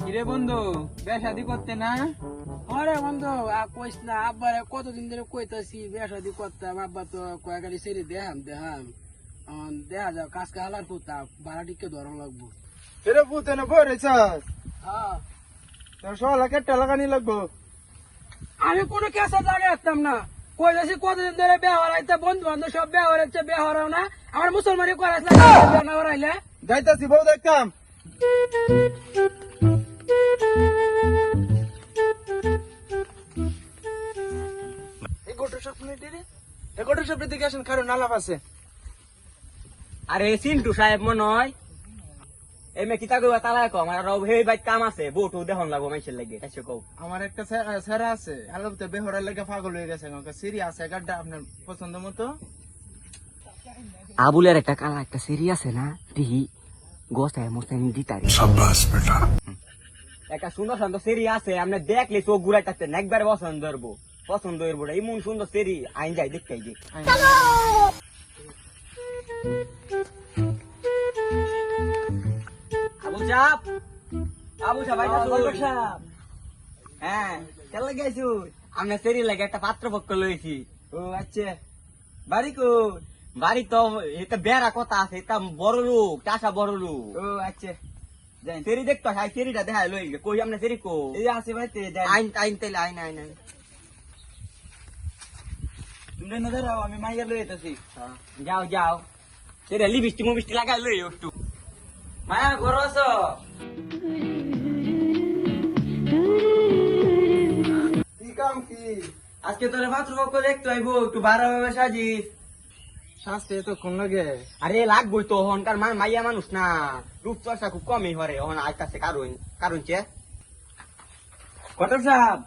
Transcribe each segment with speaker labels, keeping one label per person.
Speaker 1: কিরে বন্ধু বিয়ে শাদি করতে না?
Speaker 2: আরে বন্ধু কইস না, আব্বারে কতদিন ধরে কইতাছি বিয়া শাদি করতাম। আব্বা তো কয়েকগাড়ি সেরে দেহাম দেখা যাও কাজ কালার করতাম, ভাড়া টিকে ধরন লাগবো।
Speaker 3: এরে পুতে না বইরে চাস
Speaker 2: হ্যাঁ,
Speaker 3: তোর সলা কেটে লাগানি লাগবো।
Speaker 2: আমি কোনো কেসে লাগে আসতাম না। কইতাছি কতদিন ধরে বিয়া হরাইতে, বন্ধু বান্ধব সব বিয়া হরাইছে, বিয়া হরাও না। আমার মুসলমানি করাস না, বিয়া না হরাইলে
Speaker 3: যাইতাছি বউ দেখতাম। এই গোটা স্বপ্ন দিদি, এই গোটা স্বপ্ন দিকে আসেন, কারণ আলাপ আছে।
Speaker 1: আরে চিন্টু সাহেব মনে হয় এমে কিতা কইবা তালায় কম আর হেই বাইক কাম আছে বউটু দেখন লাগবো মানুষের লাগে এসে কও।
Speaker 3: আমার একটা সেরা আছে, আলাপতে বেহরার লেগে পাগল হয়ে গেছে। সিরি আছে গাড্ডা আপনার পছন্দ মতো।
Speaker 1: আবুলের একটা কালা একটা সেরি আছে না, দিহি গোস্তায় মোস্তায় দিতারি একটা সুন্দর সুন্দর সেরি আছে, আপনি দেখলে চোখ ঘুরাই থাকতেন একবারে পছন্দ ধরবো, পছন্দ হইব এমন সুন্দর সেরি আইন যাই দেখতেই যে। আবু সাহেব, আবু সাহেব, হ্যাঁ কেন লাগাইছু? আমরা সেরি লাগে একটা পাত্র পক্ষ লইছি। ও আচ্ছা, বাড়ি কোন? বাড়ি তো এটা বেড়া কথা আছে, এটা বড় লোক, চাষা বড় লোক। ও আচ্ছা, সেরি দেখতো হাই সেরিটা দেখা লই কই আমরা সেরি কো এই আছে ভাই তে আইন আইন তেল আইন আইন আইন তুমি না ধরো আমি মাইয়া লই যেতেছি। যাও যাও সেটা লিপস্টিক মুবিস্টিক লাগাই লই একটু। মায়া ঘর আছো?
Speaker 3: কি কাম কি?
Speaker 1: আজকে তোরে পাত্র পক্ষ দেখতে আইবো, একটু ভাড়া ভাবে সাজিস।
Speaker 3: শাস্তি এতক্ষণ লাগে?
Speaker 1: আরে লাগবই তো, হনকার মাইয়া মানুষ না, রূপ চর্চা খুব কমই হরে, হন আইতাছে কারণ কারণ চে কটক সাহেব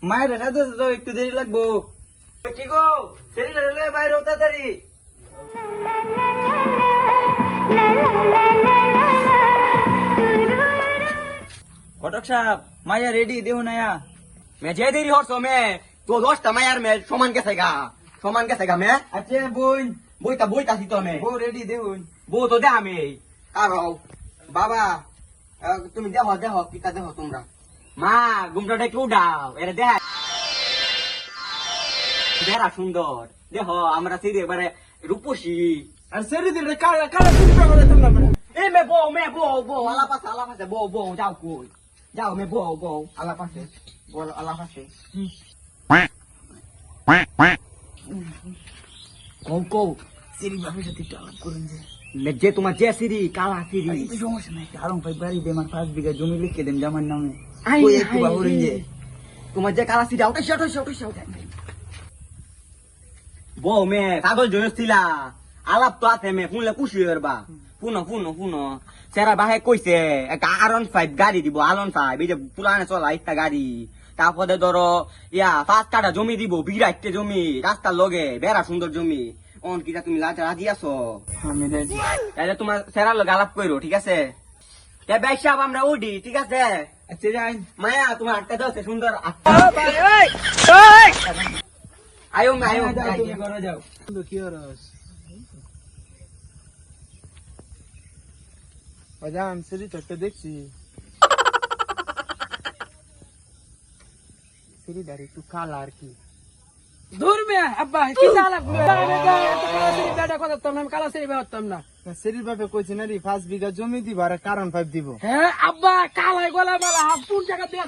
Speaker 1: মায়ের সাথে তো একটু দেরি লাগবো। কি গো সেরি লয়ে বাইরে হতে তাড়াতাড়ি। কটক সাহেব মাইয়া রেডি দেহ নায়া মে যে দেরি হরছো মে তো 10টা মায়ার মে সমান গেছে গা মে।
Speaker 3: আচ্ছা বোন,
Speaker 1: বইতাছি তো মে
Speaker 3: বউ রেডি দেখুন।
Speaker 1: বউ তো দেখ আমি কারো বাবা তুমি দেহ পিতা দেহ তোমরা মা ঘুমটা একটু উঠাও এরা দেখ বেড়া সুন্দর দেহ আমরা সেই এবারে রূপসী।
Speaker 3: আর সেরি দিলে কালা কালা সিরি পাগল তোমরা বড়।
Speaker 1: এ মে বউ আলাপাশে বউ যাও কই যাও মে বউ আলাপাশে বল আলাপাশে কৌ
Speaker 2: সিরি বাপের সাথে একটু আলাপ করুন যে।
Speaker 1: যে তোমার যে সিঁড়ি কালা সিঁড়ি
Speaker 2: কিন্তু সমস্যা নাই, আরং ভাই বাড়ি দে, আমার 5 বিঘা জমি লিখে দেন জামার নামে।
Speaker 1: আই,
Speaker 2: ওই একটু
Speaker 1: আই,
Speaker 2: বাহুরেন যে।
Speaker 1: তোমার যে কালা সিঁড়ি ওটাই বউ মে কাগজ জয়ছিলা আলাপ তো আছে মে শুনলে খুশি হইবা। পুনো সেরা বাহে কইছে একটা R15 গাড়ি দিব, R15 এই যে পুরানে চলা একটা গাড়ি। তারপরে ধরো 5 কাঠা জমি দিব, বিরাটে জমি রাস্তার লগে বেড়া সুন্দর জমি। অন কিটা তুমি রাজি আছো?
Speaker 3: আমি রেডি।
Speaker 1: তাহলে তোমার সেরার লগে আলাপ করো, ঠিক আছে? ব্যবসা আমরা উঠি, ঠিক আছে?
Speaker 3: আচ্ছা যাই।
Speaker 1: মায়া তোমার হাতটা দাও সুন্দর আয়ো
Speaker 3: তুমি ঘরে যাও। বন্ধু কি হরস? বাজান সিরি তো একটা দেখছি। সিরি দাঁড়ি একটু কালা আর কি।
Speaker 2: দূর মে আব্বা কি চালাক কালা সিরি বেটা কথা তো আমি কালা সিরি বেহতাম না।
Speaker 3: সিরির বাপে কইছে না রে 5 বিঘা জমি দিব আর কারণ 5 দিব।
Speaker 2: হ্যাঁ আব্বা কালাই গলা মালা হাফ 2 টাকা দিয়ে